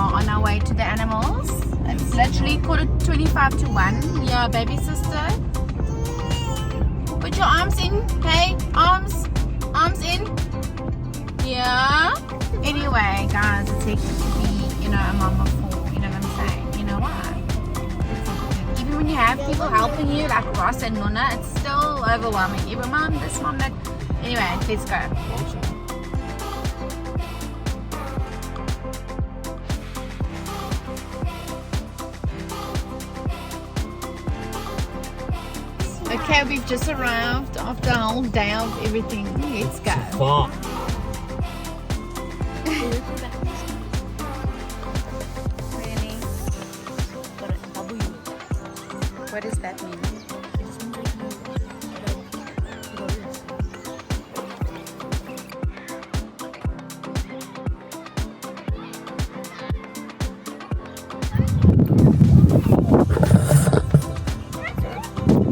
are on our way to the animals. It's literally 1:45. Yeah, baby sister. Put your arms in. Hey, arms in. Yeah. Anyway, guys, it's hectic to be, a mama for, you know what I'm saying? You know why? Even when you have people helping you, like Ross and Nonna, it's still overwhelming. Every mom, this mom, that. Anyway, let's go. Okay, we've just arrived after a whole day of everything. Let's go. Far. Really? What does that mean?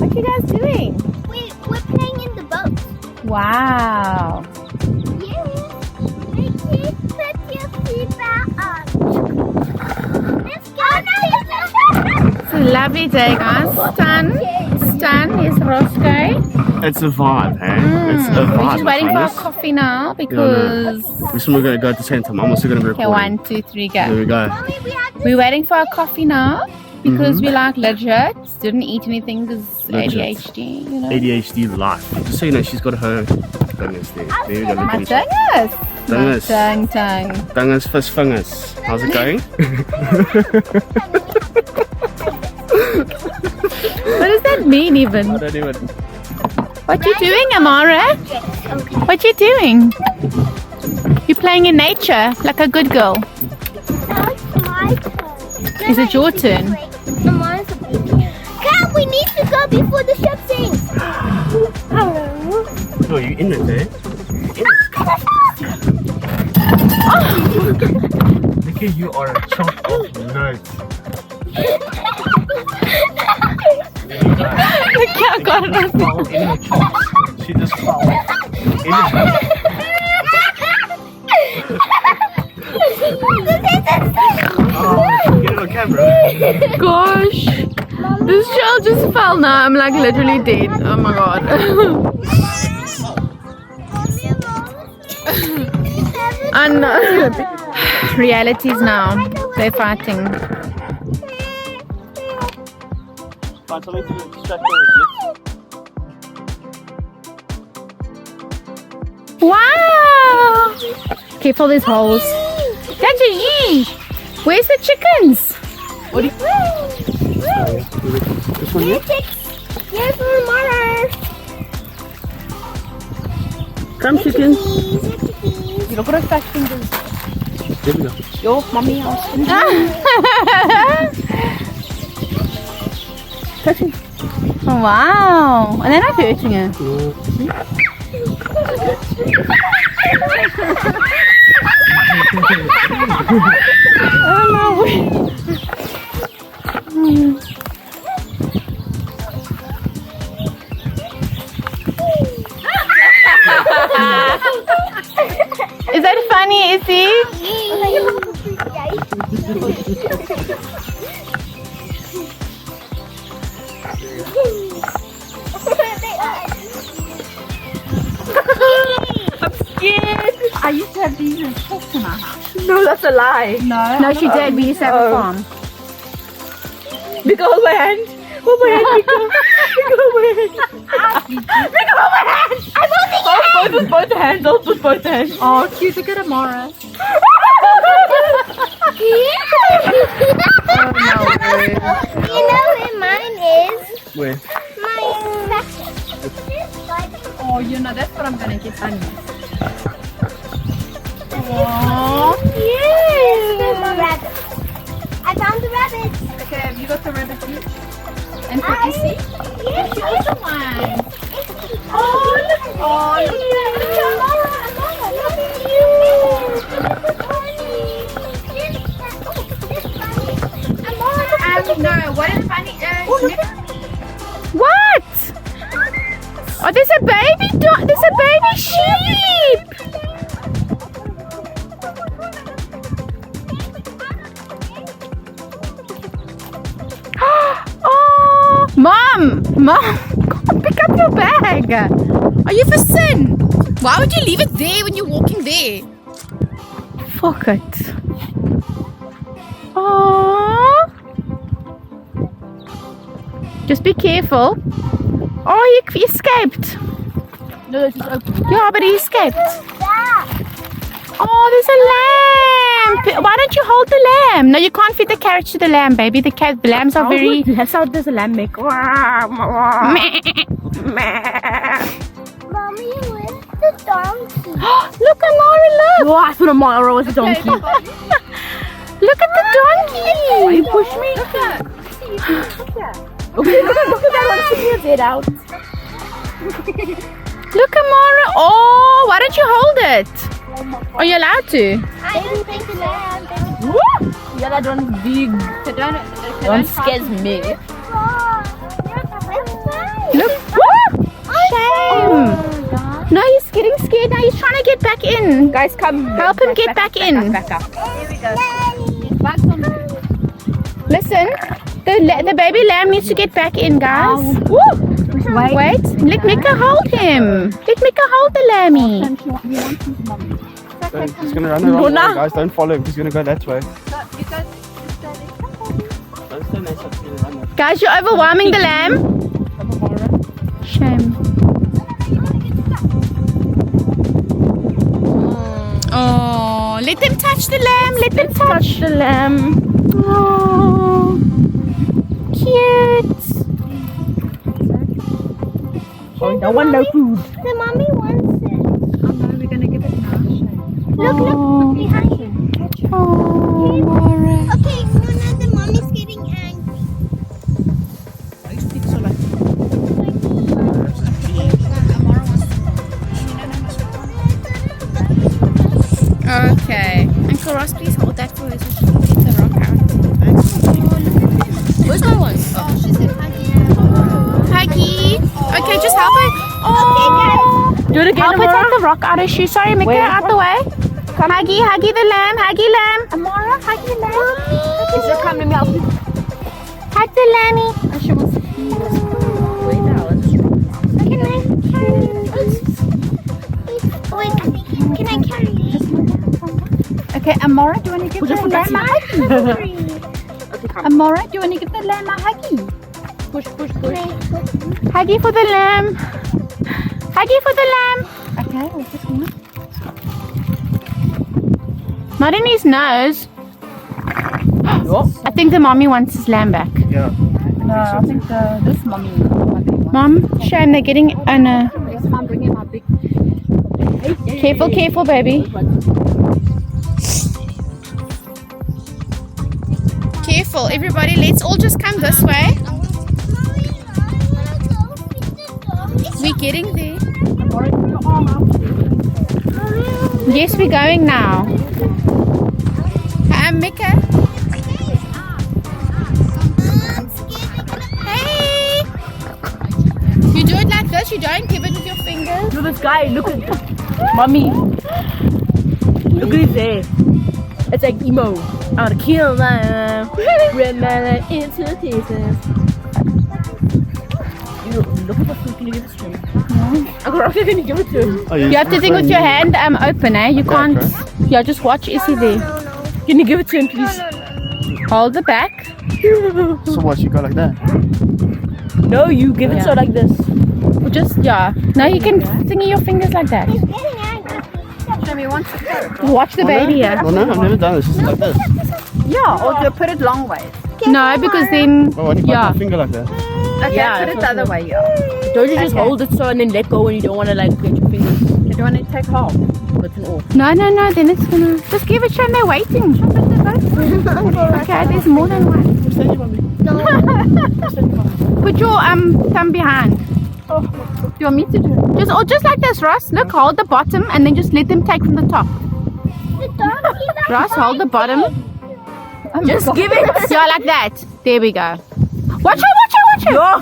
What are you guys doing? We're playing in the boat. Wow. It's a lovely day, guys. Stan is Roscoe. It's a vibe, hey? It's a vibe. We're just waiting for our coffee now because... We're still going to go at the same time. I'm also going to be Okay, recording. 1, 2, 3, There go. we go. We're waiting for our coffee now because we like legit didn't eat anything because Legit. ADHD, you know. ADHD life. Just so you know, she's got her fingers there. There you go. Look My at each- tongue. Fingers. Tongue. Fingers, fist fingers. How's it going? What does that mean even? I don't even... What you doing, Amaarah? What you doing? You're playing in nature like a good girl. Now it's my turn. Is it your turn? Come, we need to go before the ship sinks. Hello. Oh, you in it there? Look at you are a chunk of notes. I got it. Fell in the chops. She just fell in Oh, get it on camera. Gosh, this child just fell now. I'm like literally dead. Oh my god. I know. Realities now. They're fighting. Find something to distract her with. Wow! Careful, there's holes. That's a yee! Where's the chickens? What do you... This one here? Here's for Amaarah. Come, chickens. You look at fat fingers. There we go. Yo, mommy, I Oh, wow. And they're not hurting her. Oh, no. Is that funny, Izzy? I'm scared. I used to have these in pets in our house. No, that's a lie. No, she did. We used to have a farm. Big hold my hand. Hold my hand, Nico. Hold my hand. Nico, hold my hand. I'm holding it. Both hands. I'll put both hands. Oh, cute. Look at Amaarah. You know where mine is? Where? Mine. Oh, you know, that's what I'm going to get funny. Aww. Yes. There's a rabbit. I found the rabbit. Okay, have you got the rabbit too? And for Izzy? Yes, She also wants. Oh, look. Oh, no, what is funny? What? Oh, there's a baby dog. There's a baby sheep. Mom, come pick up your bag. Are you for sin? Why would you leave it there when you're walking there? Fuck it. Aww. Just be careful. Oh, he escaped. No, it's just open. Yeah, but he escaped. That. Oh, there's a lamb. Why don't you hold the lamb? No, you can't feed the carrots to the lamb, baby. The lambs are very... That's how does a lamb make. Mommy, where's the donkey? Look, Amaarah, look. Oh, I thought Amaarah was a donkey. Look at the donkey. You push me? Okay, look at that one sticking his head out. Look, Amaarah. Oh, why don't you hold it? Are you allowed to? I don't think the lamb. Yeah, that one's big. That one scares me. Look. Shame. No, he's getting scared now. He's trying to get back in. Guys, come. Help him get back in. Back up. Here we go. Listen, the baby lamb needs to get back in, guys. Wait. Let Mika hold him. Let Mika hold the lammy. He's gonna run the wrong way, guys. Don't follow him. He's gonna go that way. Don't stand there, so he's gonna run that way. Guys, you're overwhelming the lamb. Shame. Oh, let them touch the lamb. Let them touch the lamb. Oh, cute. Oh, no one, no food. The mommy wants it. Oh no, we're gonna give it now. Look, behind you. Oh, Amaarah. Okay, no, the mommy's getting angry. I speak so like. Okay. Uncle Ross, please hold that for us. So she can get the rock out. Where's my one? Oh, she said Huggy. Okay, just help her. Oh, Do it again, help her take Amaarah. the rock out of shoe. Sorry, Mika, Where? out the way. Come, Huggy the lamb, Huggy lamb. Amaarah, Huggy lamb. Is it coming? Let me help you. Hug the lammy. Oh, she wants to feed us. Wait, now. Can I carry it? Wait, can I carry it? Okay, Amaarah, do you want to give the lamb a huggy? Amaarah, do you want to give the lamb a huggy? Push. Huggy for the lamb. Huggy for the lamb. Okay, what's this one? Not in his nose. I think the mommy wants his lamb back. Yeah. No, I think this mommy. Mom, shame they're getting Anna. I'm bringing my big. Careful, baby. Careful, everybody. Let's all just come this way. We're getting there. Yes, we're going now. Mika. Hey. You do it like this. You don't give it with your fingers. Look at this guy. Look at mommy. Look at his hair. It's like emo. I'll kill them. Rip my life into pieces. Look at the food. Can you give it to him? No. I'm going to give it to him. Oh, You have to think with your hand open, eh? You can't. Yeah, just watch. Is he there? Can you give it to him, please? Hold the back. So what, you go like that? No, you give it so like this. Or just, yeah. No, you can thingy your fingers like that. He's getting angry. Watch the baby here. Oh no, I've never done this. Just like this. Yeah, or you put it long way. No, because then, Oh, when you put yeah. my finger like that. Okay, Yeah, put it the other way, yeah. Don't you just hold it so and then let go when you don't want to like get your fingers. Do you want to take half? But an off. No, then it's gonna... Just give it, Sean, they're waiting. Okay, there's more than one. Stand here, mommy. Put your thumb behind. Oh, do you want me to do it? Just like this, Ross. Look, hold the bottom and then just let them take from the top. Ross, hold the bottom. Just give it. Yeah, like that. There we go. Watch her. Yo.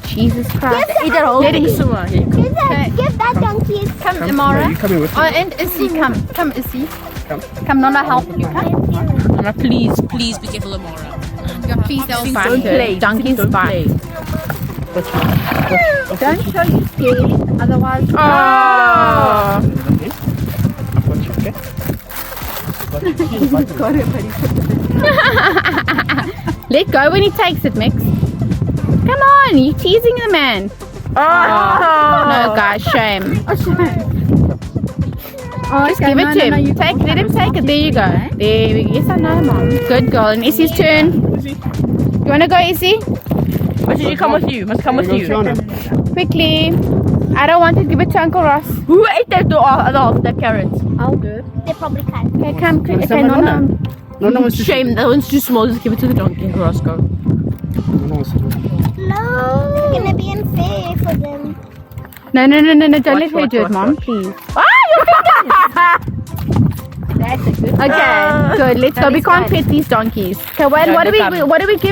Jesus Christ. Eat that whole Let thing. it- Give that donkey. Come, No, Amaarah. you coming with me? Oh, and Issy, come, Issy. Come. Come, Nonna, help you. Come. Amaarah, please be careful, Amaarah. Please, they'll Don't bite play. her. Donkeys Don't bite. Don't show you scared, otherwise. Oh. I've got you, okay? Let go when he takes it, Mix. Come on, you're teasing the man. No, guys, shame. Just give it to him. Let him take it. There you go. There we go. Yes, I know, Mom. Good girl. And Issy's turn. You want to go, Issy? Or should you come with you? Must come with you. Quickly. I don't want to give it to Uncle Ross. Who ate that the carrots? I'll do it. They probably can't. Okay, come quick. Okay, someone no. No, no one's Shame, that one's too small. Just give it to the donkey and Roscoe. No one's No. It's gonna be unfair for them. No. Don't let her Watch, do it, watch, Mom, watch. please. That's a good Okay, good. Let's go. We can't pet these donkeys. Okay, what do we give?